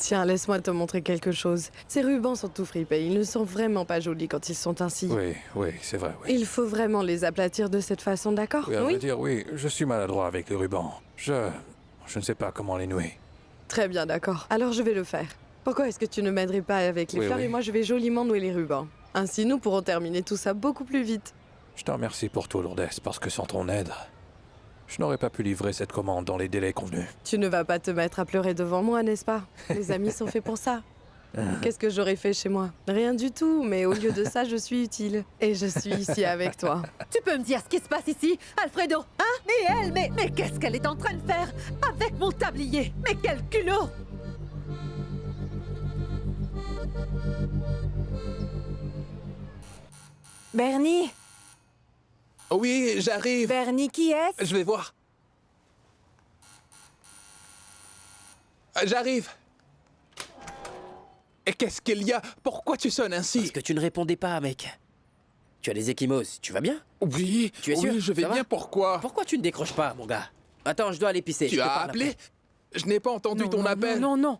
Tiens, laisse-moi te montrer quelque chose. Ces rubans sont tout fripés, ils ne sont vraiment pas jolis quand ils sont ainsi. Oui, c'est vrai, oui. Il faut vraiment les aplatir de cette façon, d'accord? Oui, à vrai dire, oui, je suis maladroit avec les rubans. Je ne sais pas comment les nouer. Très bien, d'accord. Alors je vais le faire. Pourquoi est-ce que tu ne m'aiderais pas avec les fleurs et moi je vais joliment nouer les rubans? Ainsi, nous pourrons terminer tout ça beaucoup plus vite. Je te remercie pour tout, Lourdes, parce que sans ton aide, je n'aurais pas pu livrer cette commande dans les délais convenus. Tu ne vas pas te mettre à pleurer devant moi, n'est-ce pas? Les amis sont faits pour ça. Qu'est-ce que j'aurais fait chez moi? Rien du tout, mais au lieu de ça, je suis utile. Et je suis ici avec toi. Tu peux me dire ce qui se passe ici, Alfredo? Hein? Et elle, mais qu'est-ce qu'elle est en train de faire avec mon tablier? Mais quel culot! Bernie? Oui, j'arrive. Bernie, qui est-ce? Je vais voir. J'arrive. Et qu'est-ce qu'il y a? Pourquoi tu sonnes ainsi? Parce que tu ne répondais pas, mec. Tu as des ecchymoses, tu vas bien? Oui, Tu es sûr? oui, je vais Ça va? bien, pourquoi? Pourquoi tu ne décroches pas, mon gars? Attends, je dois aller pisser. Tu je te as parle appelé? après. Je n'ai pas entendu ton appel. Non.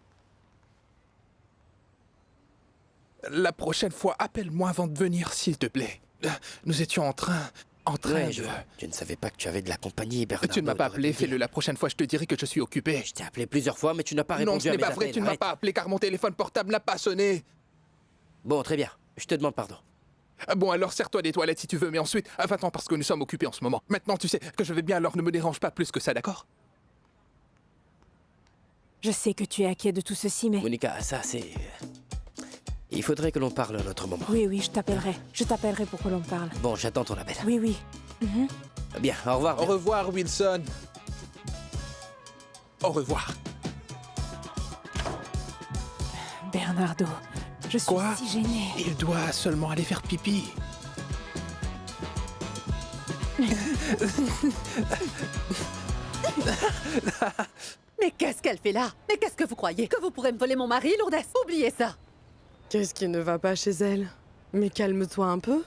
La prochaine fois, appelle-moi avant de venir, s'il te plaît. Nous étions en train Ouais, de... je vois. Je ne savais pas que tu avais de la compagnie, Bernardo. Tu ne m'as pas t'aurais appelé, dû dire. fais-le la prochaine fois, je te dirai que je suis occupé. Je t'ai appelé plusieurs fois, mais tu n'as pas répondu Non, ce à n'est mes pas vrai, appels. tu ne m'as Arrête. pas appelé car mon téléphone portable n'a pas sonné. Bon, très bien. Je te demande pardon. Bon, alors serre-toi des toilettes si tu veux, mais ensuite, va-t'en parce que nous sommes occupés en ce moment. Maintenant, tu sais que je vais bien, alors ne me dérange pas plus que ça, d'accord? Je sais que tu es inquiet de tout ceci, mais... Monica, ça, c'est... Il faudrait que l'on parle à un autre moment. Oui, je t'appellerai. Je t'appellerai pour que l'on parle. Bon, j'attends ton appel. Oui. Bien, au revoir. Au revoir, Wilson. Au revoir. Bernardo, je suis Quoi? si gênée. Il doit seulement aller faire pipi. Mais qu'est-ce qu'elle fait là? Mais qu'est-ce que vous croyez? Que vous pourrez me voler mon mari, Lourdes? Oubliez ça! Qu'est-ce qui ne va pas chez elle? Mais calme-toi un peu.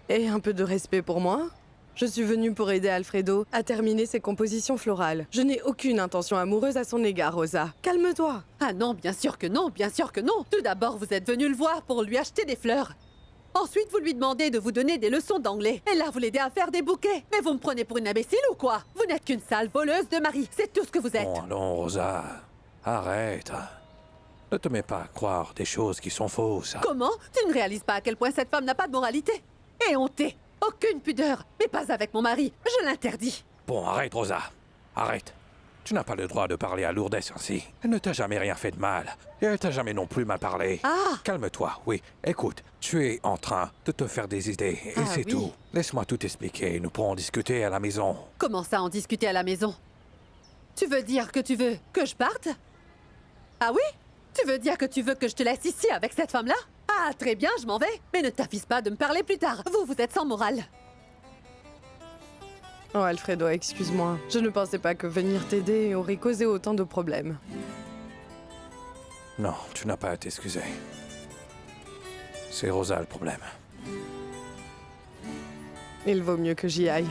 Et un peu de respect pour moi. Je suis venue pour aider Alfredo à terminer ses compositions florales. Je n'ai aucune intention amoureuse à son égard, Rosa. Calme-toi. Ah non, bien sûr que non, bien sûr que non. Tout d'abord, vous êtes venu le voir pour lui acheter des fleurs. Ensuite, vous lui demandez de vous donner des leçons d'anglais. Et là, vous l'aidez à faire des bouquets. Mais vous me prenez pour une imbécile ou quoi? Vous n'êtes qu'une sale voleuse de mari. C'est tout ce que vous êtes. Bon, allons, Rosa. Arrête. Ne te mets pas à croire des choses qui sont fausses. Comment? Tu ne réalises pas à quel point cette femme n'a pas de moralité? Et hontée. Aucune pudeur. Mais pas avec mon mari. Je l'interdis. Bon, arrête, Rosa. Arrête. Tu n'as pas le droit de parler à Lourdes ainsi. Elle ne t'a jamais rien fait de mal. Et elle t'a jamais non plus mal parlé. Ah! Calme-toi, oui. Écoute, tu es en train de te faire des idées. Et Ah, c'est oui. tout. Laisse-moi tout expliquer. Nous pourrons discuter à la maison. Comment ça en discuter à la maison? Tu veux dire que tu veux que je parte? Ah oui? Tu veux dire que tu veux que je te laisse ici avec cette femme-là? Ah, très bien, je m'en vais. Mais ne t'affiche pas de me parler plus tard. Vous êtes sans morale. Oh, Alfredo, excuse-moi. Je ne pensais pas que venir t'aider aurait causé autant de problèmes. Non, tu n'as pas à t'excuser. C'est Rosa le problème. Il vaut mieux que j'y aille.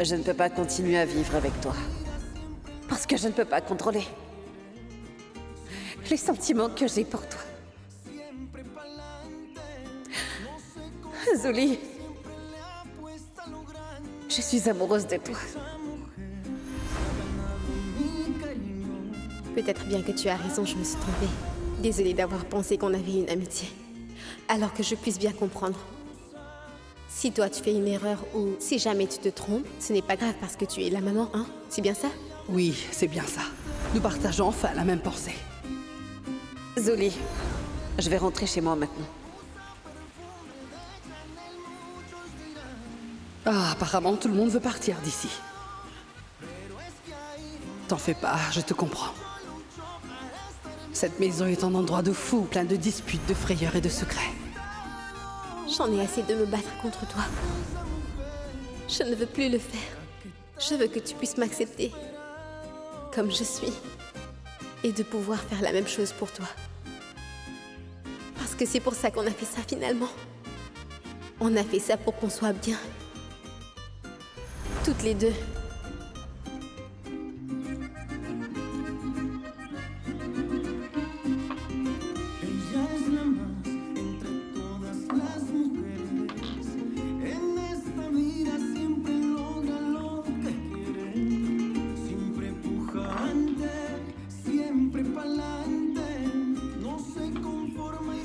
Je ne peux pas continuer à vivre avec toi. Parce que je ne peux pas contrôler les sentiments que j'ai pour toi. Zuli, je suis amoureuse de toi. Peut-être bien que tu as raison, je me suis trompée. Désolée d'avoir pensé qu'on avait une amitié. Alors que je puisse bien comprendre. Si toi tu fais une erreur ou si jamais tu te trompes, ce n'est pas grave parce que tu es la maman, hein? C'est bien ça? Oui, c'est bien ça. Nous partageons enfin la même pensée. Zuli, je vais rentrer chez moi maintenant. Ah, apparemment, tout le monde veut partir d'ici. T'en fais pas, je te comprends. Cette maison est un endroit de fou, plein de disputes, de frayeurs et de secrets. J'en ai assez de me battre contre toi. Je ne veux plus le faire. Je veux que tu puisses m'accepter comme je suis et de pouvoir faire la même chose pour toi. Parce que c'est pour ça qu'on a fait ça finalement. On a fait ça pour qu'on soit bien. Toutes les deux.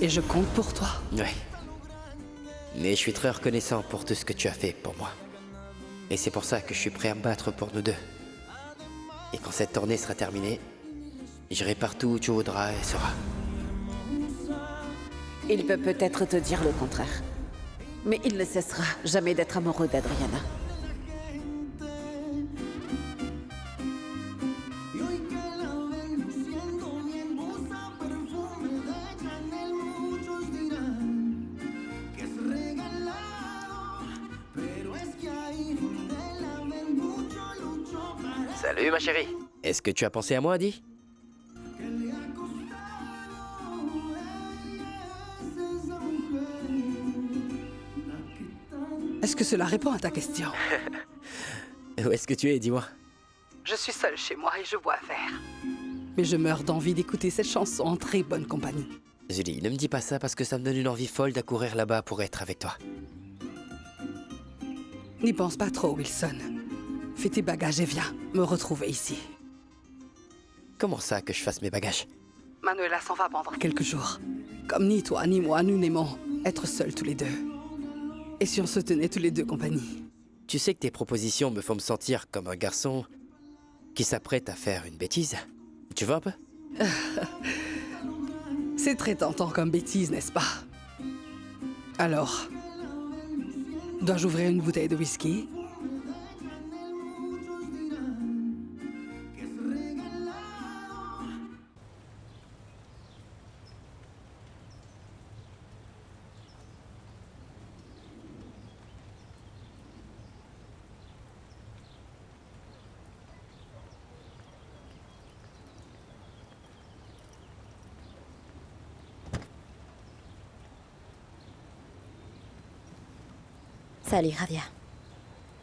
Et je compte pour toi. Ouais. Mais je suis très reconnaissant pour tout ce que tu as fait pour moi. Et c'est pour ça que je suis prêt à me battre pour nous deux. Et quand cette tournée sera terminée, j'irai partout où tu voudras et seras. Il peut peut-être te dire le contraire. Mais il ne cessera jamais d'être amoureux d'Adriana. Salut ma chérie. Est-ce que tu as pensé à moi, Adi? Est-ce que cela répond à ta question? Où est-ce que tu es, dis-moi? Je suis seule chez moi et je bois un verre. Mais je meurs d'envie d'écouter cette chanson en très bonne compagnie. Julie, ne me dis pas ça parce que ça me donne une envie folle d'accourir là-bas pour être avec toi. N'y pense pas trop, Wilson. Fais tes bagages et viens me retrouver ici. Comment ça que je fasse mes bagages? Manuela s'en va pendant quelques jours. Comme ni toi ni moi, nous n'aimons être seuls tous les deux. Et si on se tenait tous les deux compagnie? Tu sais que tes propositions me font me sentir comme un garçon qui s'apprête à faire une bêtise. Tu vois un peu? C'est très tentant comme bêtise, n'est-ce pas? Alors, dois-je ouvrir une bouteille de whisky? Salut, Javier.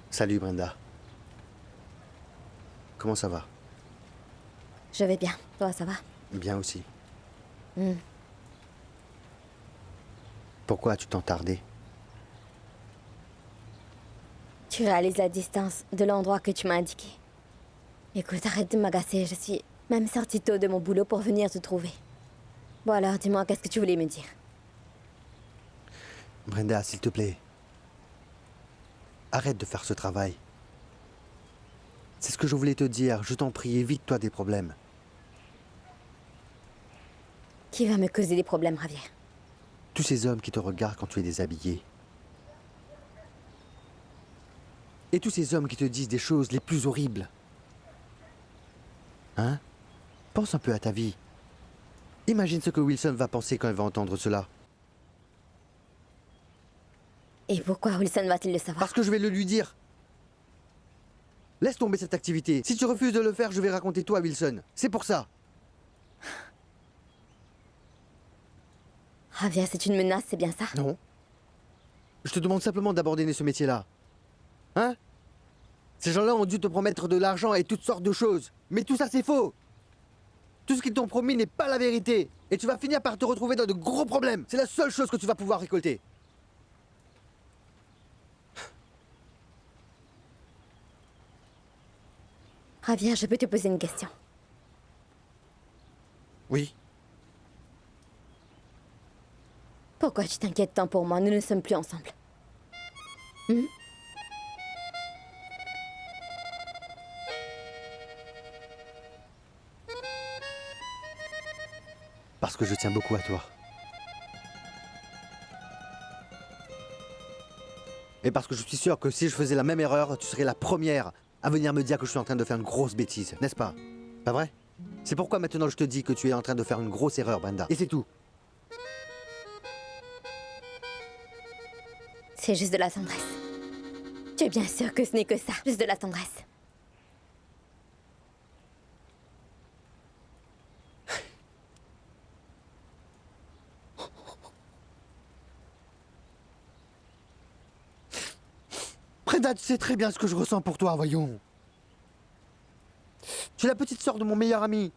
Salut, Brenda. Comment ça va? Je vais bien. Toi, ça va? Bien aussi. Hmm. Pourquoi as-tu tant tardé? Tu réalises la distance de l'endroit que tu m'as indiqué. Écoute, arrête de m'agacer. Je suis même sortie tôt de mon boulot pour venir te trouver. Bon alors, dis-moi, qu'est-ce que tu voulais me dire? Brenda, s'il te plaît. Arrête de faire ce travail. C'est ce que je voulais te dire. Je t'en prie, évite-toi des problèmes. Qui va me causer des problèmes, Javier? Tous ces hommes qui te regardent quand tu es déshabillé. Et tous ces hommes qui te disent des choses les plus horribles. Hein? Pense un peu à ta vie. Imagine ce que Wilson va penser quand il va entendre cela. Et pourquoi Wilson va-t-il le savoir? Parce que je vais le lui dire. Laisse tomber cette activité. Si tu refuses de le faire, je vais raconter tout à Wilson. C'est pour ça. Javier, c'est une menace, c'est bien ça? Non. Je te demande simplement d'abandonner ce métier-là. Hein? Ces gens-là ont dû te promettre de l'argent et toutes sortes de choses. Mais tout ça, c'est faux. Tout ce qu'ils t'ont promis n'est pas la vérité. Et tu vas finir par te retrouver dans de gros problèmes. C'est la seule chose que tu vas pouvoir récolter. Javier, je peux te poser une question? Oui. Pourquoi tu t'inquiètes tant pour moi? Nous ne sommes plus ensemble. Parce que je tiens beaucoup à toi. Et parce que je suis sûr que si je faisais la même erreur, tu serais la première à venir me dire que je suis en train de faire une grosse bêtise, n'est-ce pas? Pas vrai? C'est pourquoi maintenant je te dis que tu es en train de faire une grosse erreur, Brenda. Et c'est tout. C'est juste de la tendresse. Tu es bien sûr que ce n'est que ça, juste de la tendresse. Brenda, tu sais très bien ce que je ressens pour toi, voyons. Tu es la petite sœur de mon meilleur ami.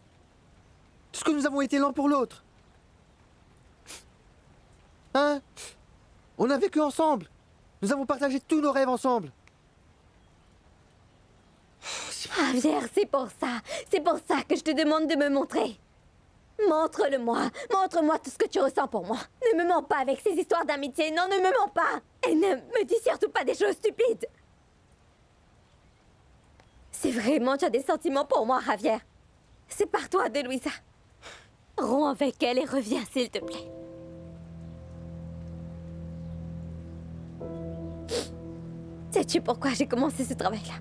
Tout ce que nous avons été l'un pour l'autre. Hein? On a vécu ensemble. Nous avons partagé tous nos rêves ensemble. Javier, c'est pour ça. C'est pour ça que je te demande de me montrer. Montre-le-moi. Montre-moi tout ce que tu ressens pour moi. Ne me mens pas avec ces histoires d'amitié. Non, ne me mens pas. Et ne me dis surtout pas des choses stupides. Si vraiment tu as des sentiments pour moi, Javier, sépare-toi de Luisa. Romps avec elle et reviens, s'il te plaît. Sais-tu pourquoi j'ai commencé ce travail-là?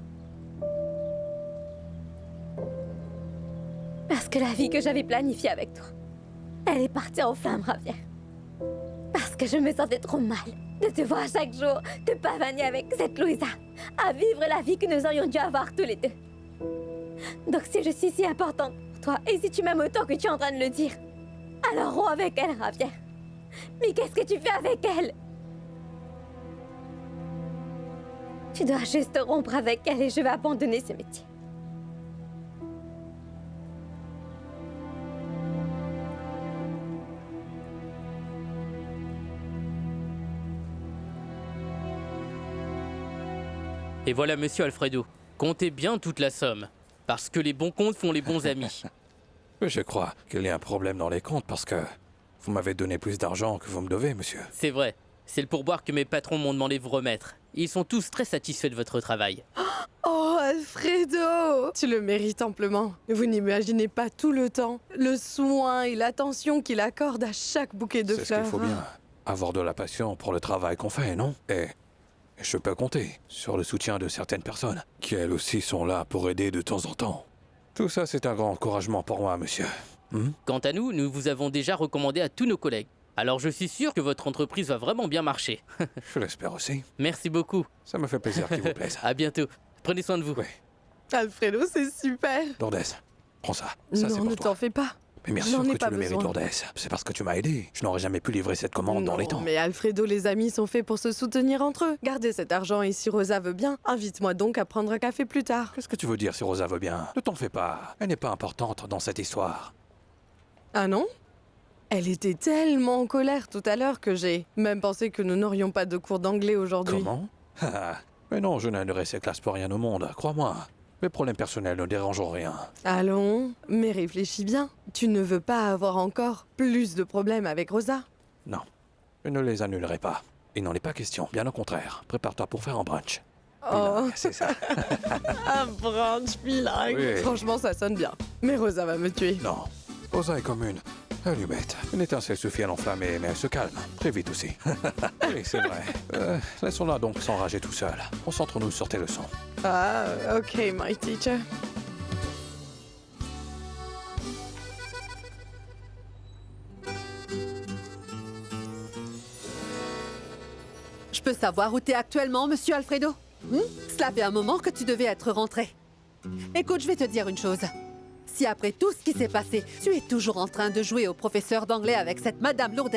Parce que la vie que j'avais planifiée avec toi, elle est partie en flammes, Javier. Parce que je me sentais trop mal de te voir chaque jour te pavaner avec cette Luisa, à vivre la vie que nous aurions dû avoir tous les deux. Donc si je suis si importante pour toi, et si tu m'aimes autant que tu es en train de le dire, alors romps avec elle, Javier. Mais qu'est-ce que tu fais avec elle? Tu dois juste rompre avec elle et je vais abandonner ce métier. Et voilà, monsieur Alfredo. Comptez bien toute la somme. Parce que les bons comptes font les bons amis. Je crois qu'il y a un problème dans les comptes parce que vous m'avez donné plus d'argent que vous me devez, monsieur. C'est vrai. C'est le pourboire que mes patrons m'ont demandé de vous remettre. Ils sont tous très satisfaits de votre travail. Oh, Alfredo! Tu le mérites amplement. Vous n'imaginez pas tout le temps, le soin et l'attention qu'il accorde à chaque bouquet de C'est ce fleurs. qu'il faut bien. Avoir de la passion pour le travail qu'on fait, non? Et je peux compter sur le soutien de certaines personnes qui, elles aussi, sont là pour aider de temps en temps. Tout ça, c'est un grand encouragement pour moi, monsieur. Quant à nous, nous vous avons déjà recommandé à tous nos collègues. Alors je suis sûr que votre entreprise va vraiment bien marcher. Je l'espère aussi. Merci beaucoup. Ça me fait plaisir qu'il vous plaise. À bientôt. Prenez soin de vous. Oui. Alfredo, c'est super. Lourdes, prends ça. Ça, c'est Non, pour ne toi. t'en fais pas. Mais bien J'en sûr ai que pas tu le mérites, besoin. Lourdes. C'est parce que tu m'as aidé. Je n'aurais jamais pu livrer cette commande dans les temps. Mais Alfredo, les amis sont faits pour se soutenir entre eux. Gardez cet argent et si Rosa veut bien, invite-moi donc à prendre un café plus tard. Qu'est-ce que tu veux dire si Rosa veut bien? Ne t'en fais pas. Elle n'est pas importante dans cette histoire. Ah non? Elle était tellement en colère tout à l'heure que j'ai même pensé que nous n'aurions pas de cours d'anglais aujourd'hui. Comment? Mais non, je n'annulerai ces classes pour rien au monde, crois-moi. Mes problèmes personnels ne dérangeront rien. Allons, mais réfléchis bien. Tu ne veux pas avoir encore plus de problèmes avec Rosa? Non, je ne les annulerai pas. Il n'en est pas question, bien au contraire. Prépare-toi pour faire un brunch. Oh, c'est ça. un brunch bilingue. Oui. Franchement, ça sonne bien. Mais Rosa va me tuer. Non, Rosa est comme une allumette. Une étincelle suffit à l'enflammer, mais elle se calme. Très vite aussi. Oui, c'est vrai. Laissons-la donc s'enrager tout seul. Concentrons-nous sur tes leçons. Ah, ok, my teacher. Je peux savoir où t'es actuellement, monsieur Alfredo? Cela fait un moment que tu devais être rentré. Écoute, je vais te dire une chose. Si après tout ce qui s'est passé, tu es toujours en train de jouer au professeur d'anglais avec cette Madame Lourdes,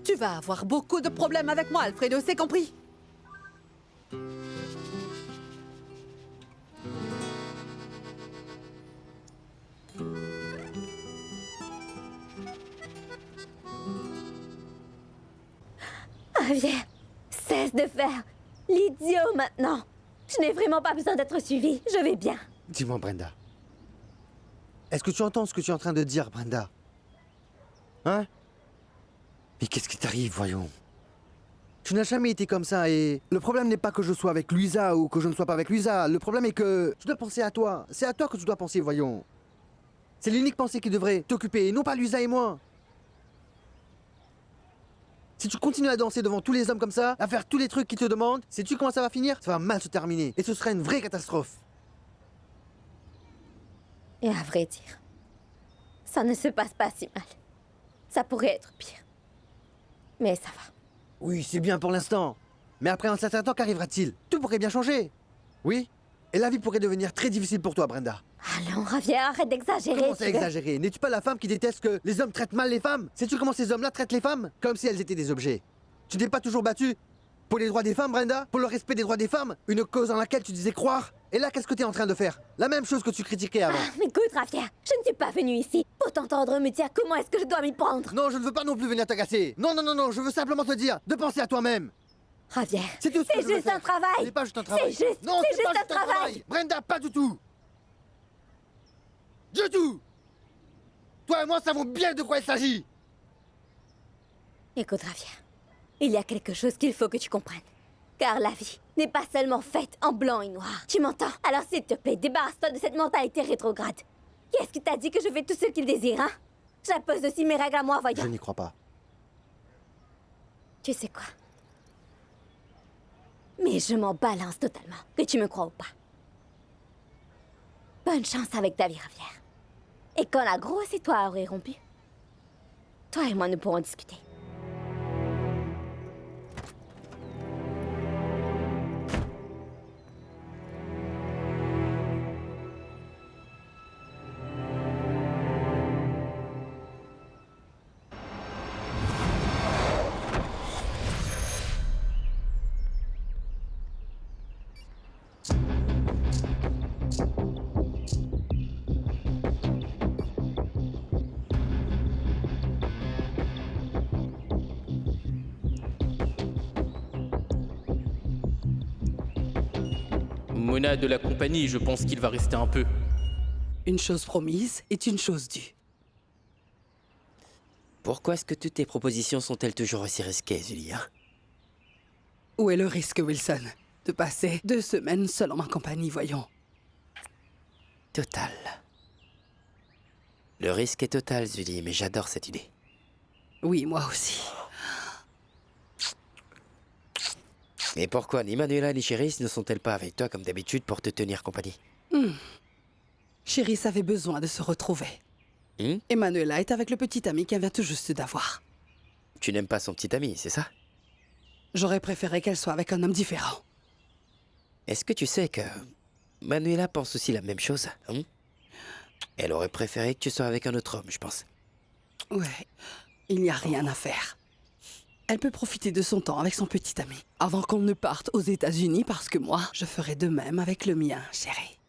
tu vas avoir beaucoup de problèmes avec moi, Alfredo, c'est compris? Javier, cesse de faire l'idiot maintenant. Je n'ai vraiment pas besoin d'être suivie. Je vais bien. Dis-moi, Brenda. Est-ce que tu entends ce que tu es en train de dire, Brenda? Hein? Mais qu'est-ce qui t'arrive, voyons? Tu n'as jamais été comme ça et... Le problème n'est pas que je sois avec Luisa ou que je ne sois pas avec Luisa. Le problème est que tu dois penser à toi. C'est à toi que tu dois penser, voyons. C'est l'unique pensée qui devrait t'occuper, et non pas Luisa et moi. Si tu continues à danser devant tous les hommes comme ça, à faire tous les trucs qu'ils te demandent, sais-tu comment ça va finir? Ça va mal se terminer. Et ce sera une vraie catastrophe. Et à vrai dire, ça ne se passe pas si mal. Ça pourrait être pire. Mais ça va. Oui, c'est bien pour l'instant. Mais après un certain temps, qu'arrivera-t-il? Tout pourrait bien changer. Oui? Et la vie pourrait devenir très difficile pour toi, Brenda. Allons, Javier, arrête d'exagérer. Comment ça tu veux. exagérer? N'es-tu pas la femme qui déteste que les hommes traitent mal les femmes? Sais-tu comment ces hommes-là traitent les femmes? Comme si elles étaient des objets. Tu n'es pas toujours battue? Pour les droits des femmes, Brenda? Pour le respect des droits des femmes? Une cause en laquelle tu disais croire? Et là, qu'est-ce que t'es en train de faire? La même chose que tu critiquais avant. Écoute, Ravière, je ne suis pas venue ici pour t'entendre me dire comment est-ce que je dois m'y prendre. Non, je ne veux pas non plus venir t'agacer. Non, non, non, non, je veux simplement te dire de penser à toi-même. Ravière, C'est tout ce que je veux juste faire. un travail. Ce n'est pas juste un travail. C'est juste, Non, c'est c'est pas juste juste un travail. Brenda, pas du tout. Du tout. Toi et moi savons bien de quoi il s'agit. Écoute, Ravière, il y a quelque chose qu'il faut que tu comprennes. Car la vie n'est pas seulement faite en blanc et noir. Tu m'entends? Alors s'il te plaît, débarrasse-toi de cette mentalité rétrograde. Qui est-ce qui t'a dit que je fais tout ce qu'il désire, hein? J'impose aussi mes règles à moi, voyons. Je n'y crois pas. Tu sais quoi? Mais je m'en balance totalement, que tu me crois ou pas. Bonne chance avec ta vie, Ravière. Et quand la grosse et toi aurez rompu, toi et moi nous pourrons discuter. Mona de la compagnie, je pense qu'il va rester un peu. Une chose promise est une chose due. Pourquoi est-ce que toutes tes propositions sont-elles toujours aussi risquées, Julie, hein? Où est le risque, Wilson? De passer 2 semaines seul en ma compagnie, voyons. Total. Le risque est total, Julie, mais j'adore cette idée. Oui, moi aussi. Et pourquoi ni Manuela ni Chéris ne sont-elles pas avec toi comme d'habitude pour te tenir compagnie? Chéris avait besoin de se retrouver. Et Manuela est avec le petit ami qu'elle vient tout juste d'avoir. Tu n'aimes pas son petit ami, c'est ça? J'aurais préféré qu'elle soit avec un homme différent. Est-ce que tu sais que Manuela pense aussi la même chose, hein? Elle aurait préféré que tu sois avec un autre homme, je pense. Ouais, il n'y a rien à faire. Elle peut profiter de son temps avec son petit ami, avant qu'on ne parte aux États-Unis, parce que moi, je ferai de même avec le mien, chérie.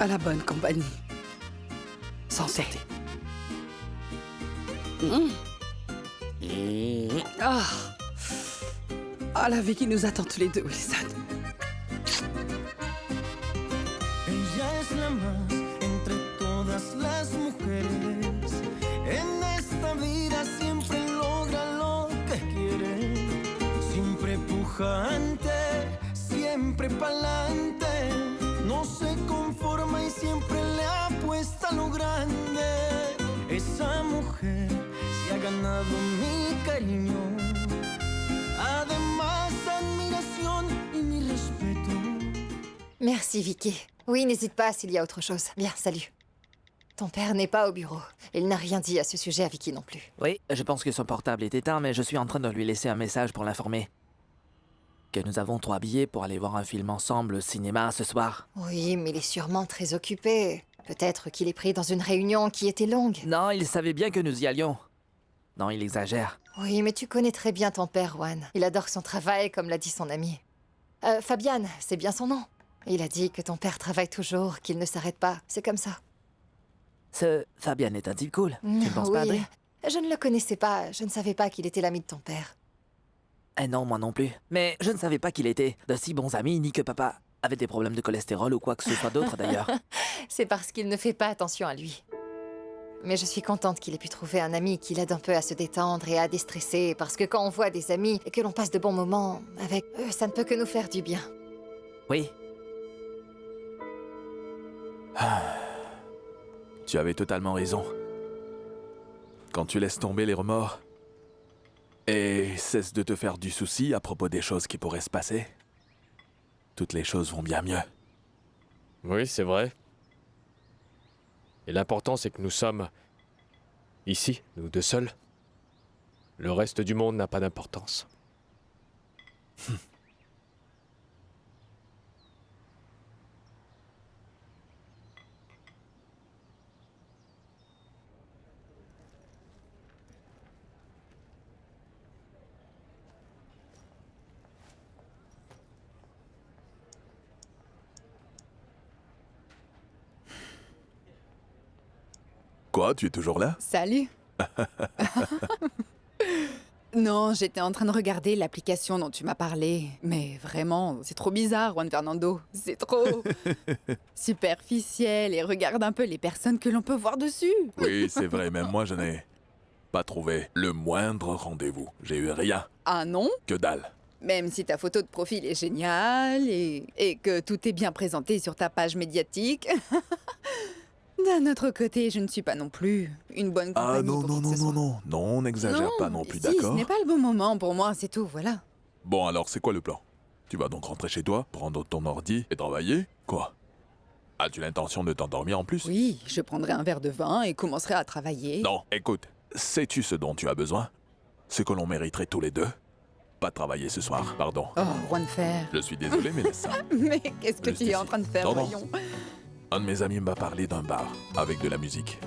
À la bonne compagnie. Santé. Ah, la vie qui nous attend tous les deux, Wilson. Ella es la más entre todas las mujeres. En esta vida siempre logra lo que quiere. Siempre pujante, siempre pa'lante. No se conforma y siempre le apuesta a lo grande. Esa mujer se ha ganado mi cariño. Además, admiración y mi respeto. Merci, Vicky. Oui, n'hésite pas s'il y a autre chose. Bien, salut. Ton père n'est pas au bureau. Il n'a rien dit à ce sujet à Vicky non plus. Oui, je pense que son portable est éteint, mais je suis en train de lui laisser un message pour l'informer. Que nous avons 3 billets pour aller voir un film ensemble au cinéma ce soir. Oui, mais il est sûrement très occupé. Peut-être qu'il est pris dans une réunion qui était longue. Non, il savait bien que nous y allions. Non, il exagère. Oui, mais tu connais très bien ton père, Juan. Il adore son travail, comme l'a dit son ami. Fabian, c'est bien son nom. Il a dit que ton père travaille toujours, qu'il ne s'arrête pas. C'est comme ça. Ce Fabian est un type cool. Tu ne penses oui. pas, Adrien? Je ne le connaissais pas. Je ne savais pas qu'il était l'ami de ton père. Eh non, moi non plus. Mais je ne savais pas qu'il était de si bons amis, ni que papa avait des problèmes de cholestérol ou quoi que ce soit d'autre d'ailleurs. C'est parce qu'il ne fait pas attention à lui. Mais je suis contente qu'il ait pu trouver un ami qui l'aide un peu à se détendre et à déstresser, parce que quand on voit des amis et que l'on passe de bons moments avec eux, ça ne peut que nous faire du bien. Oui. Tu avais totalement raison. Quand tu laisses tomber les remords et cesses de te faire du souci à propos des choses qui pourraient se passer, toutes les choses vont bien mieux. Oui, c'est vrai. Et l'important, c'est que nous sommes ici, nous deux seuls. Le reste du monde n'a pas d'importance. Quoi, tu es toujours là? Salut. Non, j'étais en train de regarder l'application dont tu m'as parlé. Mais vraiment, c'est trop bizarre, Juan Fernando. C'est trop superficiel et regarde un peu les personnes que l'on peut voir dessus. Oui, c'est vrai, même moi, je n'ai pas trouvé le moindre rendez-vous. J'ai eu rien. Ah non? Que dalle. Même si ta photo de profil est géniale et que tout est bien présenté sur ta page médiatique. D'un autre côté, je ne suis pas non plus une bonne compagnie. Ah non, pour non, qui que non, ce soit. non, n'exagère pas non plus, Si, ce d'accord? n'est pas le bon moment pour moi, c'est tout, voilà. Bon, alors, c'est quoi le plan? Tu vas donc rentrer chez toi, prendre ton ordi et travailler? Quoi? As-tu l'intention de t'endormir en plus? Oui, je prendrai un verre de vin et commencerai à travailler. Non, écoute, sais-tu ce dont tu as besoin? Ce que l'on mériterait tous les deux? Pas travailler ce soir, pardon. Oh, Juan Fer. Je suis désolé, mais laisse ça. Mais qu'est-ce que Juste tu es ici. en train de faire, Non, non. voyons? Un de mes amis m'a parlé d'un bar avec de la musique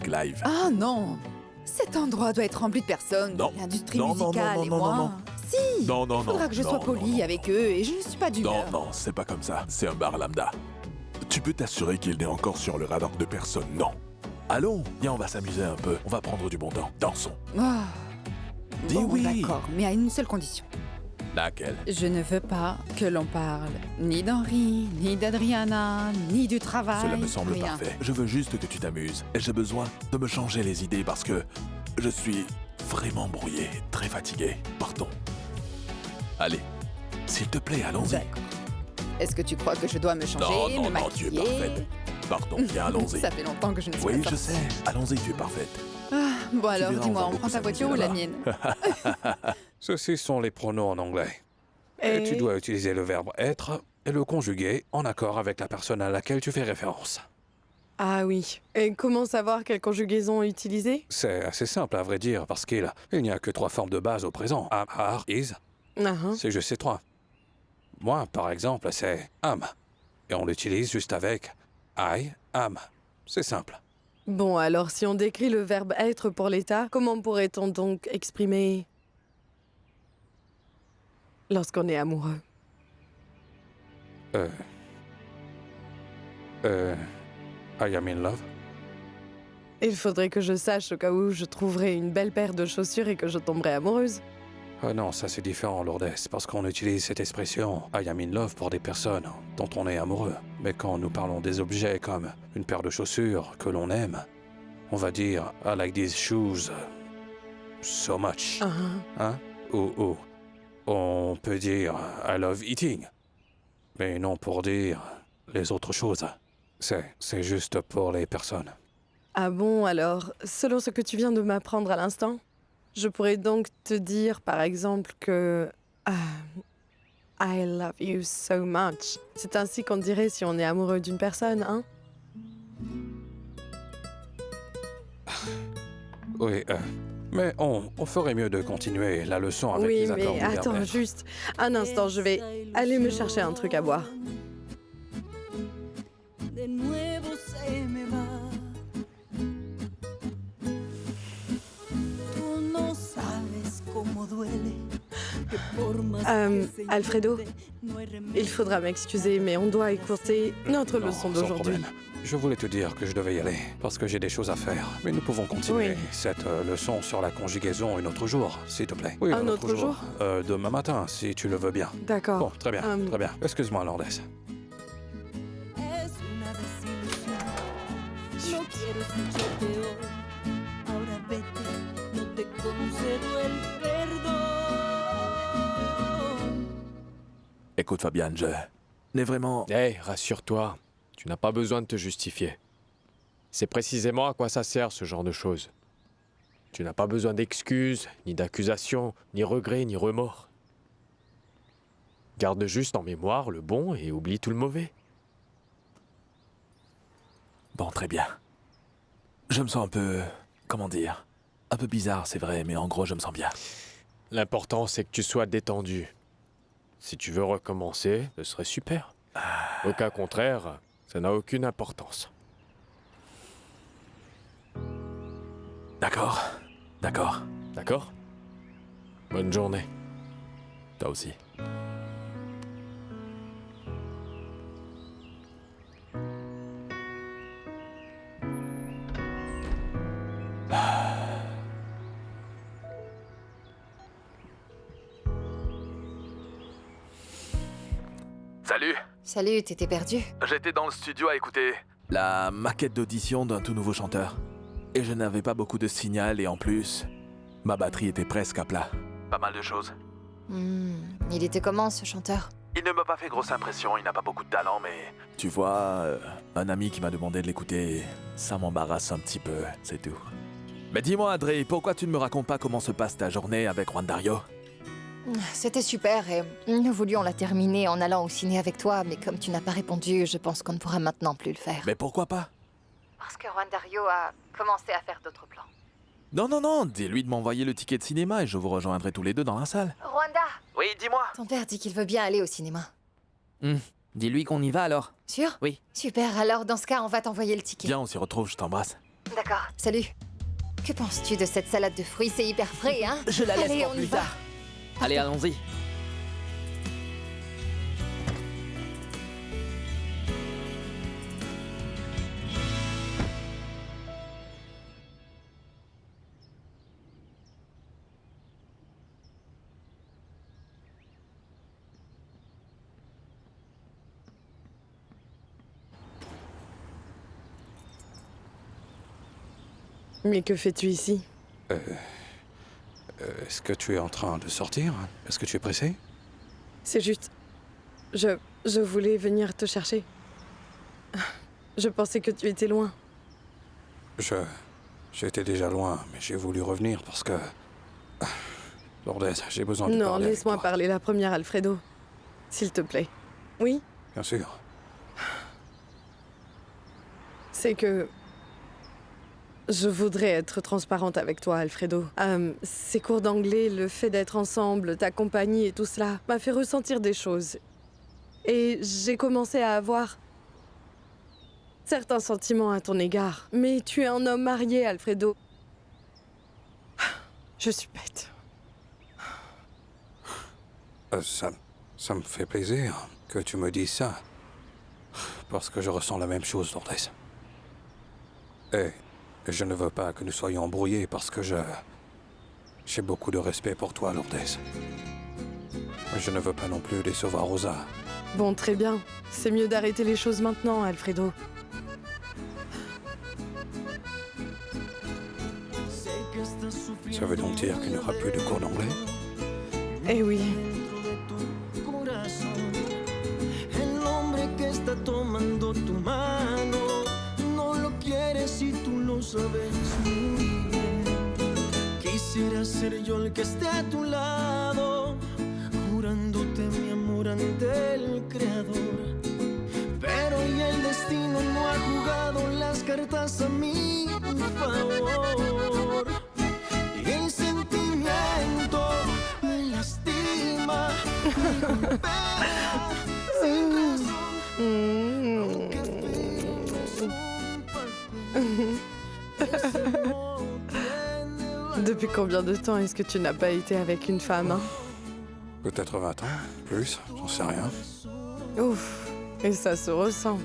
live. Ah non! Cet endroit doit être rempli de personnes Non. de l'industrie Non, non, musicale non, et non, moi... non, non. Si! Non, non, non. Faudra que je sois non, polie avec eux et je ne suis pas Non, d'humeur. non, c'est pas comme ça. C'est un bar lambda. Tu peux t'assurer qu'il n'est encore sur le radar de personne, non. Allons, viens, on va s'amuser un peu. On va prendre du bon temps. Dansons. Ah. Dis Bon, oui. d'accord, mais à une seule condition. Laquelle? Je ne veux pas que l'on parle ni d'Henri, ni d'Adriana, ni du travail. Cela me semble rien. parfait. Je veux juste que tu t'amuses. Et j'ai besoin de me changer les idées parce que je suis vraiment brouillé, très fatigué. Partons. Allez, s'il te plaît, allons-y. D'accord. Est-ce que tu crois que je dois me changer, Non, me non, non, tu es maquiller? parfaite. Partons, viens, allons-y. Ça fait longtemps que je ne suis Oui, pas je sortie. sais. Allons-y, tu es parfaite. Ah, bon alors, verras, on dis-moi, va on beaucoup prend ta voiture ou s'amuser la là-bas. mienne? Ceux-ci sont les pronoms en anglais. Et tu dois utiliser le verbe être et le conjuguer en accord avec la personne à laquelle tu fais référence. Ah oui. Et comment savoir quelle conjugaison utiliser? C'est assez simple à vrai dire parce qu'il n'y a que 3 formes de base au présent. Am, are, is. C'est juste ces 3. Moi, par exemple, c'est am. Et on l'utilise juste avec I am. C'est simple. Bon, alors si on décrit le verbe être pour l'état, comment pourrait-on donc exprimer lorsqu'on est amoureux? I am in love. Il faudrait que je sache au cas où je trouverais une belle paire de chaussures et que je tomberais amoureuse. Ah non, ça c'est différent, Lourdes, parce qu'on utilise cette expression I am in love pour des personnes dont on est amoureux. Mais quand nous parlons des objets comme une paire de chaussures que l'on aime, on va dire I like these shoes so much. Hein? Ou on peut dire I love eating. Mais non pour dire les autres choses. C'est juste pour les personnes. Ah bon, alors, selon ce que tu viens de m'apprendre à l'instant, je pourrais donc te dire, par exemple, que... I love you so much. C'est ainsi qu'on dirait si on est amoureux d'une personne, hein? Oui, mais on ferait mieux de continuer la leçon avec Oui, les accords mais du verbe attends, être. juste un instant, je vais aller me chercher un truc à boire. De nuevo se me va. Tú no sabes cómo duele. Que por más que se Alfredo, intente, no hay remedio. il faudra m'excuser, mais on doit écourter notre Non, leçon sans d'aujourd'hui. problème. Je voulais te dire que je devais y aller, parce que j'ai des choses à faire. Mais nous pouvons continuer Oui. cette leçon sur la conjugaison un autre jour, s'il te plaît. Oui, Un autre jour Demain matin, si tu le veux bien. D'accord. Bon, très bien, très bien. Excuse-moi, Lourdes. Es una desilusión. No quiero escucharte hoy. Ahora vete, no te concedo el perdón. Écoute, Fabienne, je n'ai vraiment... Hey, rassure-toi. Tu n'as pas besoin de te justifier. C'est précisément à quoi ça sert, ce genre de choses. Tu n'as pas besoin d'excuses, ni d'accusations, ni regrets, ni remords. Garde juste en mémoire le bon et oublie tout le mauvais. Bon, très bien. Je me sens un peu... comment dire? Un peu bizarre, c'est vrai, mais en gros, je me sens bien. L'important, c'est que tu sois détendu. Si tu veux recommencer, ce serait super. Au cas contraire, ça n'a aucune importance. D'accord. D'accord. D'accord? Bonne journée. Toi aussi. Salut. Salut, t'étais perdu? J'étais dans le studio à écouter la maquette d'audition d'un tout nouveau chanteur. Et je n'avais pas beaucoup de signal et en plus, ma batterie était presque à plat. Pas mal de choses. Il était comment, ce chanteur? Il ne m'a pas fait grosse impression, il n'a pas beaucoup de talent, mais... Tu vois, un ami qui m'a demandé de l'écouter, ça m'embarrasse un petit peu, c'est tout. Mais dis-moi, Adré, pourquoi tu ne me racontes pas comment se passe ta journée avec Juan Dario? C'était super et nous voulions la terminer en allant au ciné avec toi, mais comme tu n'as pas répondu, je pense qu'on ne pourra maintenant plus le faire. Mais pourquoi pas? Parce que Juan Dario a commencé à faire d'autres plans. Non, dis-lui de m'envoyer le ticket de cinéma et je vous rejoindrai tous les deux dans la salle. Rwanda! Oui, dis-moi. Ton père dit qu'il veut bien aller au cinéma. Dis-lui qu'on y va alors. Sûr? Oui. Super, alors dans ce cas, on va t'envoyer le ticket. Viens, on s'y retrouve, je t'embrasse. D'accord, salut. Que penses-tu de cette salade de fruits? C'est hyper frais, hein? Je la laisse Allez, pour on y plus va. tard. Allez, allons-y. Mais que fais-tu ici? Est-ce que tu es en train de sortir? Est-ce que tu es pressé? C'est juste... Je voulais venir te chercher. Je pensais que tu étais loin. J'étais déjà loin, mais j'ai voulu revenir parce que... Lourdes, j'ai besoin de Non, parler avec laisse-moi toi. parler la première, Alfredo. S'il te plaît. Oui? Bien sûr. C'est que... Je voudrais être transparente avec toi, Alfredo. Ces cours d'anglais, le fait d'être ensemble, ta compagnie et tout cela m'a fait ressentir des choses. Et j'ai commencé à avoir certains sentiments à ton égard. Mais tu es un homme marié, Alfredo. Je suis bête. Ça me fait plaisir que tu me dises ça. Parce que je ressens la même chose, Lourdes. Et je ne veux pas que nous soyons embrouillés parce que j'ai beaucoup de respect pour toi, Lourdes. Mais je ne veux pas non plus décevoir Rosa. Bon, très bien. C'est mieux d'arrêter les choses maintenant, Alfredo. Ça veut donc dire qu'il n'y aura plus de cours d'anglais? Eh oui. El hombre que está tomando tu mano no lo quieres y tú lo sabes muy bien. Quisiera ser yo el que esté a tu lado, jurándote mi amor ante el Creador. Pero ya el destino no ha jugado las cartas a mi favor. Y el sentimiento me lastima, me golpea sin razón. Depuis combien de temps est-ce que tu n'as pas été avec une femme, hein? Peut-être 20 ans, plus, j'en sais rien. Ouf, et ça se ressent.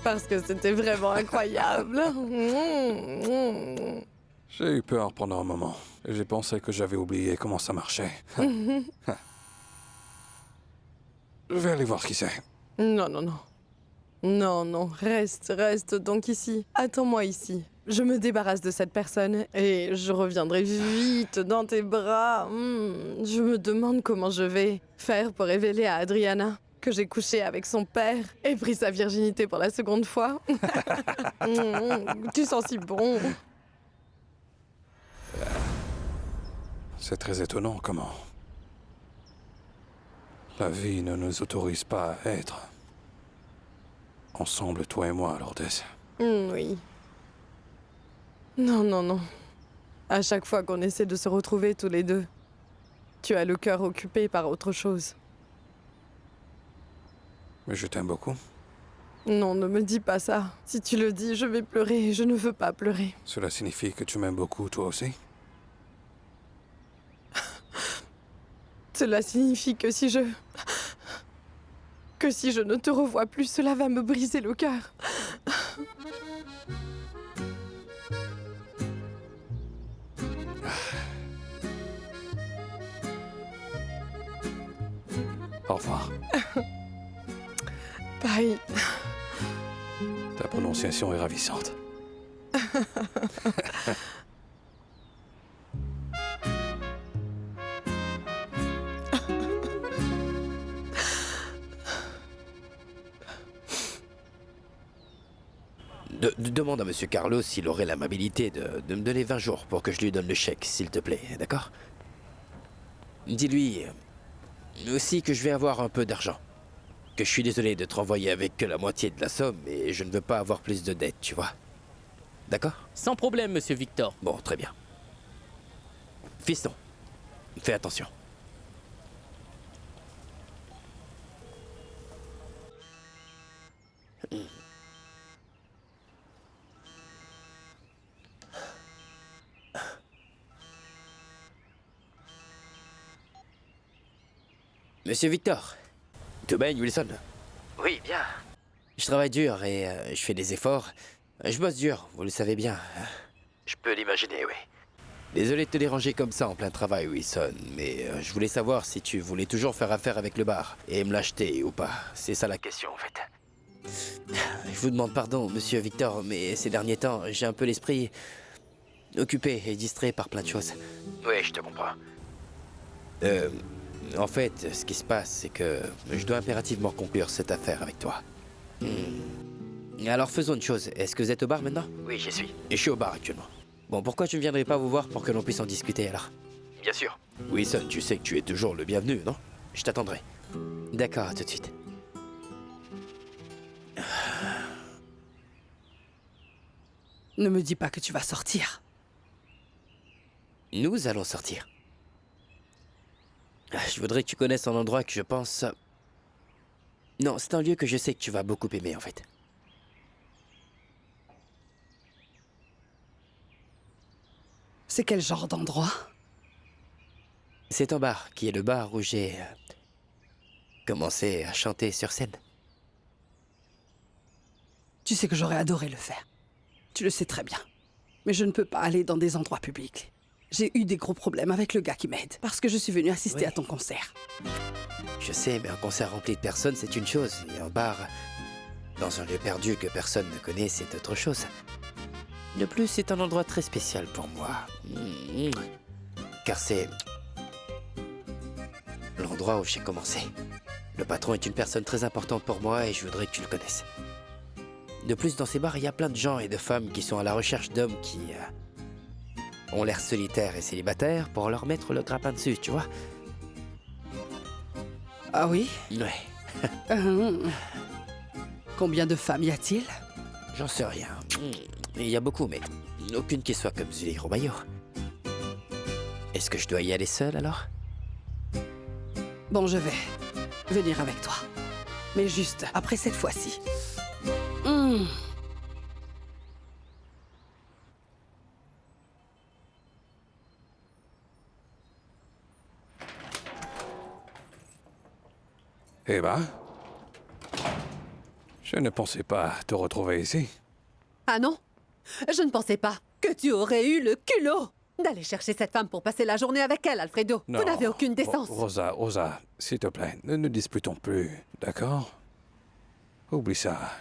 Parce que c'était vraiment incroyable. J'ai eu peur pendant un moment. Et j'ai pensé que j'avais oublié comment ça marchait. Je vais aller voir qui c'est. Non, non, non. Non, non, reste donc ici. Attends-moi ici. Je me débarrasse de cette personne et je reviendrai vite dans tes bras. Je me demande comment je vais faire pour révéler à Adriana que j'ai couché avec son père et pris sa virginité pour la seconde fois. Tu sens si bon. C'est très étonnant comment la vie ne nous autorise pas à être ensemble, toi et moi, Lourdes. Oui. Non, non, non. À chaque fois qu'on essaie de se retrouver tous les deux, tu as le cœur occupé par autre chose. Mais je t'aime beaucoup. Non, ne me dis pas ça. Si tu le dis, je vais pleurer et je ne veux pas pleurer. Cela signifie que tu m'aimes beaucoup, toi aussi? Cela signifie que si je ne te revois plus, cela va me briser le cœur. Au revoir. Bye. Ta prononciation est ravissante. Demande à Monsieur Carlos s'il aurait l'amabilité de me donner 20 jours pour que je lui donne le chèque, s'il te plaît, d'accord? Dis-lui aussi que je vais avoir un peu d'argent. Que je suis désolé de te renvoyer avec que la moitié de la somme, mais je ne veux pas avoir plus de dettes, tu vois. D'accord? Sans problème, Monsieur Victor. Bon, très bien. Fiston, fais attention. Monsieur Victor. Tout bien, Wilson? Oui, bien. Je travaille dur et je fais des efforts. Je bosse dur, vous le savez bien. Je peux l'imaginer, oui. Désolé de te déranger comme ça en plein travail, Wilson, mais je voulais savoir si tu voulais toujours faire affaire avec le bar et me l'acheter ou pas. C'est ça la question, en fait. Je vous demande pardon, Monsieur Victor, mais ces derniers temps, j'ai un peu l'esprit occupé et distrait par plein de choses. Oui, je te comprends. En fait, ce qui se passe, c'est que je dois impérativement conclure cette affaire avec toi. Alors faisons une chose, est-ce que vous êtes au bar maintenant? Oui, j'y suis. Et je suis au bar actuellement. Bon, pourquoi tu ne viendrais pas vous voir pour que l'on puisse en discuter alors? Bien sûr. Wilson, tu sais que tu es toujours le bienvenu, non? Je t'attendrai. D'accord, à tout de suite. Ne me dis pas que tu vas sortir. Nous allons sortir. Je voudrais que tu connaisses un endroit que je pense... Non, c'est un lieu que je sais que tu vas beaucoup aimer, en fait. C'est quel genre d'endroit? C'est un bar, qui est le bar où j'ai... commencé à chanter sur scène. Tu sais que j'aurais adoré le faire. Tu le sais très bien. Mais je ne peux pas aller dans des endroits publics. J'ai eu des gros problèmes avec le gars qui m'aide, parce que je suis venue assister à ton concert. Je sais, mais un concert rempli de personnes, c'est une chose. Et un bar, dans un lieu perdu que personne ne connaît, c'est autre chose. De plus, c'est un endroit très spécial pour moi. Car c'est... l'endroit où j'ai commencé. Le patron est une personne très importante pour moi et je voudrais que tu le connaisses. De plus, dans ces bars, il y a plein de gens et de femmes qui sont à la recherche d'hommes qui... ont l'air solitaires et célibataires pour leur mettre le grappin dessus, tu vois. Ah oui? Ouais. Combien de femmes y a-t-il? J'en sais rien. Il y a beaucoup, mais aucune qui soit comme Zully Robayo. Est-ce que je dois y aller seul alors? Bon, je vais venir avec toi. Mais juste après cette fois-ci. Eh ben, je ne pensais pas te retrouver ici. Ah non? Je ne pensais pas que tu aurais eu le culot d'aller chercher cette femme pour passer la journée avec elle, Alfredo. Non. Vous n'avez aucune décence. Rosa, s'il te plaît, ne nous disputons plus, d'accord? Oublie ça.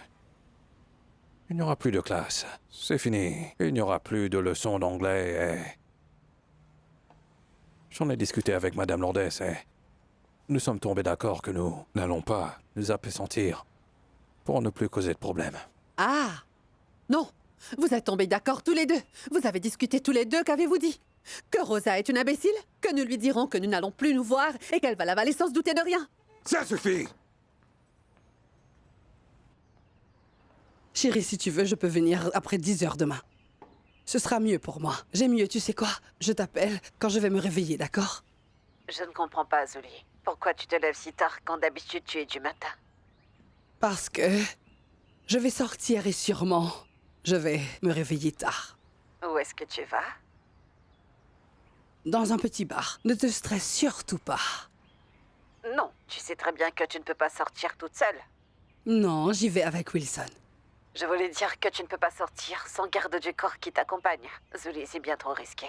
Il n'y aura plus de classe. C'est fini. Il n'y aura plus de leçons d'anglais et... J'en ai discuté avec Madame Lourdes et... Nous sommes tombés d'accord que nous n'allons pas nous appesantir pour ne plus causer de problème. Ah! Non! Vous êtes tombés d'accord tous les deux. Vous avez discuté tous les deux, qu'avez-vous dit? Que Rosa est une imbécile? Que nous lui dirons que nous n'allons plus nous voir et qu'elle va l'avaler sans se douter de rien? Ça suffit! Chérie, si tu veux, je peux venir après 10 heures demain. Ce sera mieux pour moi. J'ai mieux, tu sais quoi? Je t'appelle quand je vais me réveiller, d'accord? Je ne comprends pas, Zully. Pourquoi tu te lèves si tard quand d'habitude tu es du matin? Parce que je vais sortir et sûrement je vais me réveiller tard. Où est-ce que tu vas? Dans un petit bar. Ne te stresse surtout pas. Non, tu sais très bien que tu ne peux pas sortir toute seule. Non, j'y vais avec Wilson. Je voulais dire que tu ne peux pas sortir sans garde du corps qui t'accompagne. Zully, c'est bien trop risqué.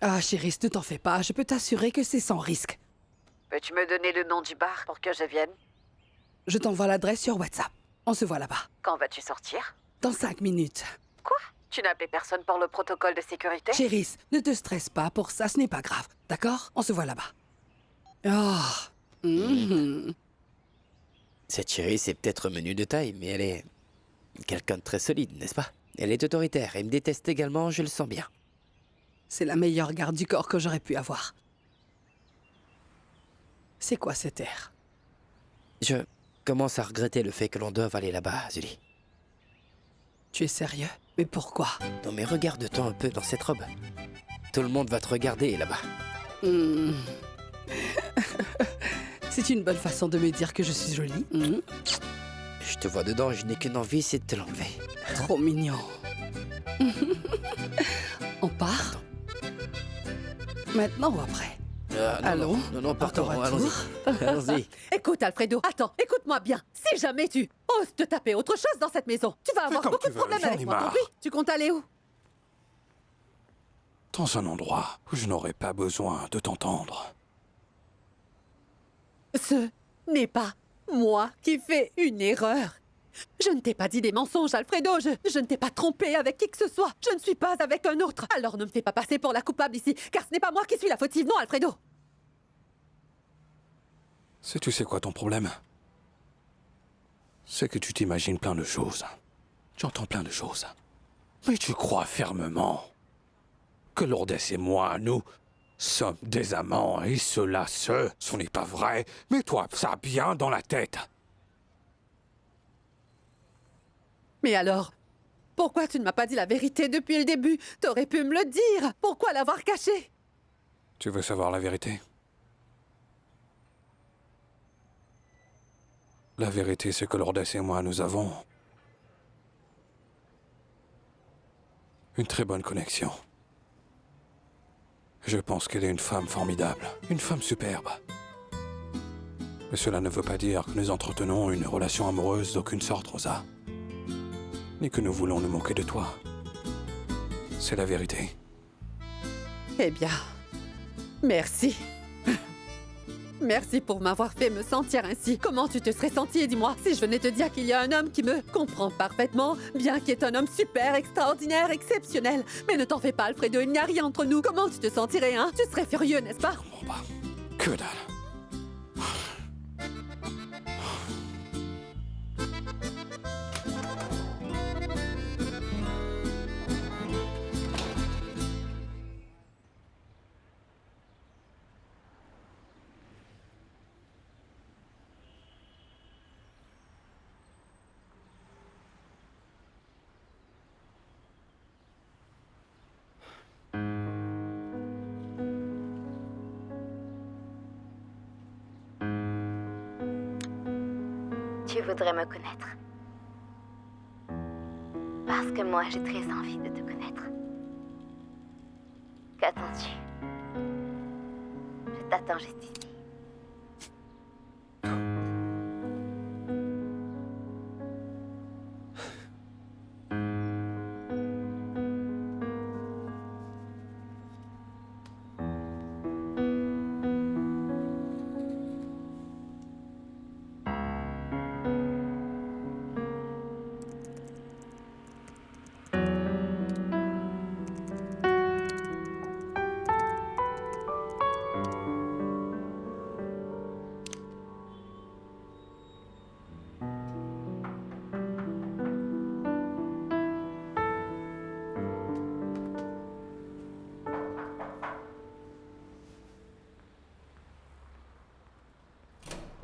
Ah, chérie, ne t'en fais pas. Je peux t'assurer que c'est sans risque. Peux-tu me donner le nom du bar pour que je vienne? Je t'envoie l'adresse sur WhatsApp. On se voit là-bas. Quand vas-tu sortir? Dans 5 minutes. Quoi? Tu n'as appelé personne pour le protocole de sécurité? Chéris, ne te stresse pas pour ça, ce n'est pas grave. D'accord? On se voit là-bas. Oh. Cette chérie, c'est peut-être menu de taille, mais elle est quelqu'un de très solide, n'est-ce pas? Elle est autoritaire et me déteste également, je le sens bien. C'est la meilleure garde du corps que j'aurais pu avoir. C'est quoi cet air? Je commence à regretter le fait que l'on doive aller là-bas, Zully. Tu es sérieux? Mais pourquoi? Non mais regarde-toi un peu dans cette robe. Tout le monde va te regarder là-bas. C'est une bonne façon de me dire que je suis jolie. Je te vois dedans, je n'ai qu'une envie, c'est de te l'enlever. Trop mignon. On part? Maintenant ou après? Allons. Non, partons, allons-y. Allons-y. Écoute, Alfredo, attends, écoute-moi bien. Si jamais tu oses te taper autre chose dans cette maison, tu vas avoir comme beaucoup tu de veux, problèmes j'en avec ai moi, marre. compris? Tu comptes aller où? Dans un endroit où je n'aurai pas besoin de t'entendre. Ce n'est pas moi qui fais une erreur. Je ne t'ai pas dit des mensonges, Alfredo. Je ne t'ai pas trompé avec qui que ce soit. Je ne suis pas avec un autre. Alors ne me fais pas passer pour la coupable ici, car ce n'est pas moi qui suis la fautive, non, Alfredo. Tu sais quoi ton problème? C'est que tu t'imagines plein de choses. Tu entends plein de choses. Mais tu crois fermement que Lourdes et moi, nous sommes des amants et ce n'est pas vrai. Mets-toi ça bien dans la tête. Mais alors, pourquoi tu ne m'as pas dit la vérité depuis le début? T'aurais pu me le dire. Pourquoi l'avoir caché? Tu veux savoir la vérité? La vérité, c'est que Lourdes et moi, nous avons une très bonne connexion. Je pense qu'elle est une femme formidable, une femme superbe. Mais cela ne veut pas dire que nous entretenons une relation amoureuse d'aucune sorte, Rosa. Ni que nous voulons nous moquer de toi. C'est la vérité. Eh bien, merci. Merci pour m'avoir fait me sentir ainsi. Comment tu te serais senti, dis-moi, si je venais te dire qu'il y a un homme qui me comprend parfaitement, bien qu'il est un homme super, extraordinaire, exceptionnel. Mais ne t'en fais pas, Alfredo, il n'y a rien entre nous. Comment tu te sentirais, hein? Tu serais furieux, n'est-ce pas? Que dalle. Tu voudrais me connaître. Parce que moi, j'ai très envie de te connaître. Qu'attends-tu? Je t'attends juste ici.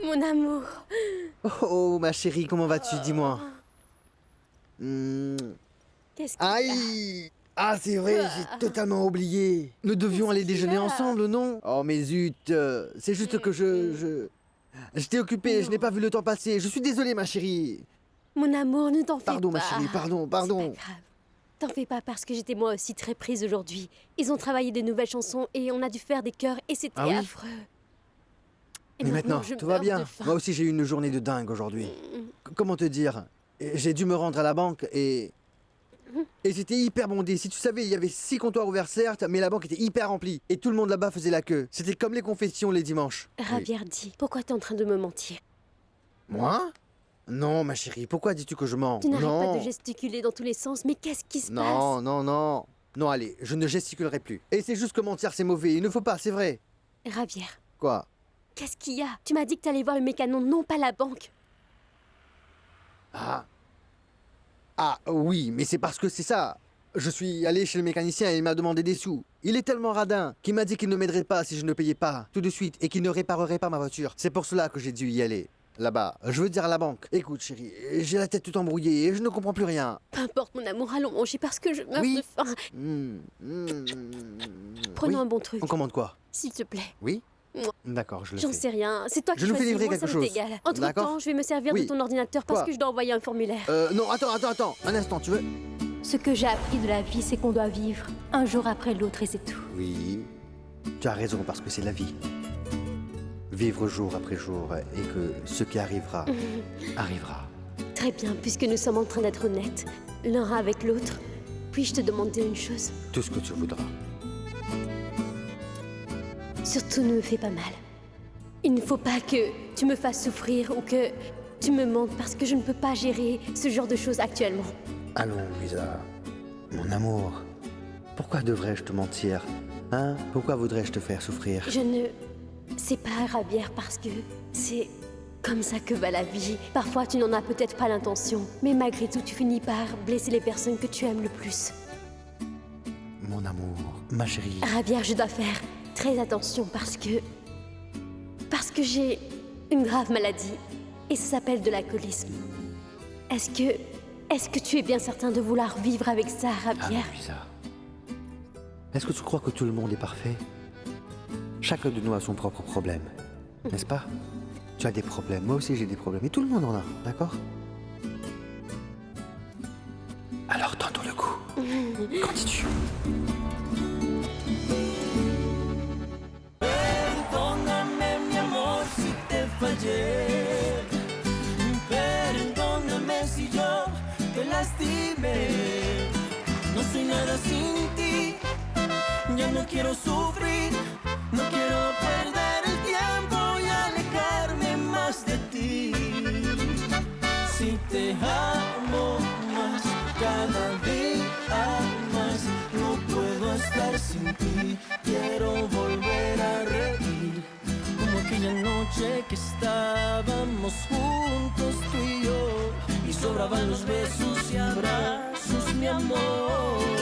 Mon amour. Oh, ma chérie, comment vas-tu? Dis-moi. Qu'est-ce que Aïe! Ah, c'est vrai, j'ai totalement oublié. Nous devions aller déjeuner ensemble, non? Oh, mais zut, c'est juste que J'étais occupé, je n'ai pas vu le temps passer. Je suis désolé, ma chérie. Mon amour, ne t'en fais Pardon, pas. ma chérie, pardon. C'est pas grave. T'en fais pas parce que j'étais moi aussi très prise aujourd'hui. Ils ont travaillé des nouvelles chansons et on a dû faire des chœurs et c'était Ah oui? affreux. Et Mais maintenant, je tout va meurs bien. de faim. Moi aussi, j'ai eu une journée de dingue aujourd'hui. Comment te dire? J'ai dû me rendre à la banque et Et c'était hyper bondé. Si tu savais, il y avait 6 comptoirs ouverts, certes, mais la banque était hyper remplie. Et tout le monde là-bas faisait la queue. C'était comme les confessions les dimanches. Javier, dis, pourquoi t'es en train de me mentir? Moi? Non, ma chérie, pourquoi dis-tu que je mens? Tu n'arrêtes Non. pas de gesticuler dans tous les sens, mais qu'est-ce qui se passe? Non, non, non. Non, allez, je ne gesticulerai plus. Et c'est juste que mentir, c'est mauvais. Il ne faut pas, c'est vrai. Javier, Quoi? qu'est-ce qu'il y a? Tu m'as dit que t'allais voir le mécano, non pas la banque. Ah. Ah oui, mais c'est parce que c'est ça. Je suis allé chez le mécanicien et il m'a demandé des sous. Il est tellement radin qu'il m'a dit qu'il ne m'aiderait pas si je ne payais pas tout de suite et qu'il ne réparerait pas ma voiture. C'est pour cela que j'ai dû y aller. Là-bas, je veux dire à la banque. Écoute, chérie, j'ai la tête tout embrouillée et je ne comprends plus rien. Peu importe, mon amour, allons manger parce que je meurs de faim. Prenons Oui. un bon truc. On commande quoi? S'il te plaît. Oui? Moi. D'accord, je le J'en fais. sais rien. C'est toi qui Je nous fais choisis, livrer moi, quelque ça m'est chose. égal. Entre D'accord. temps, je vais me servir Oui. de ton ordinateur parce Quoi? que je dois envoyer un formulaire. Non, attends. Un instant, tu veux? Ce que j'ai appris de la vie, c'est qu'on doit vivre un jour après l'autre et c'est tout. Oui, tu as raison parce que c'est la vie. Vivre jour après jour et que ce qui arrivera, arrivera. Très bien, puisque nous sommes en train d'être honnêtes, l'un avec l'autre, puis-je te demander une chose? Tout ce que tu voudras. Surtout ne me fais pas mal. Il ne faut pas que tu me fasses souffrir ou que tu me mentes parce que je ne peux pas gérer ce genre de choses actuellement. Allons, Louisa. Mon amour. Pourquoi devrais-je te mentir? Hein? Pourquoi voudrais-je te faire souffrir? Je ne sais pas, Javier, parce que c'est comme ça que va la vie. Parfois, tu n'en as peut-être pas l'intention, mais malgré tout, tu finis par blesser les personnes que tu aimes le plus. Mon amour, ma chérie. Javier, je dois faire très attention parce que j'ai une grave maladie et ça s'appelle de l'alcoolisme. Est-ce que tu es bien certain de vouloir vivre avec ça, Javier? Louisa. Est-ce que tu crois que tout le monde est parfait? Chacun de nous a son propre problème, n'est-ce pas? Tu as des problèmes, moi aussi j'ai des problèmes, et tout le monde en a, d'accord? Alors tente le coup. Continue. Perdóname, mi amor, si te fallé. Perdóname si yo te lastimé. No soy nada sin ti. Ya no quiero sufrir. No quiero perder el tiempo y alejarme más de ti. Si te amo más, cada día más, no puedo estar sin ti. Quiero volver a reír, como aquella noche que estábamos juntos tú y yo, y sobraban los besos y abrazos, mi amor.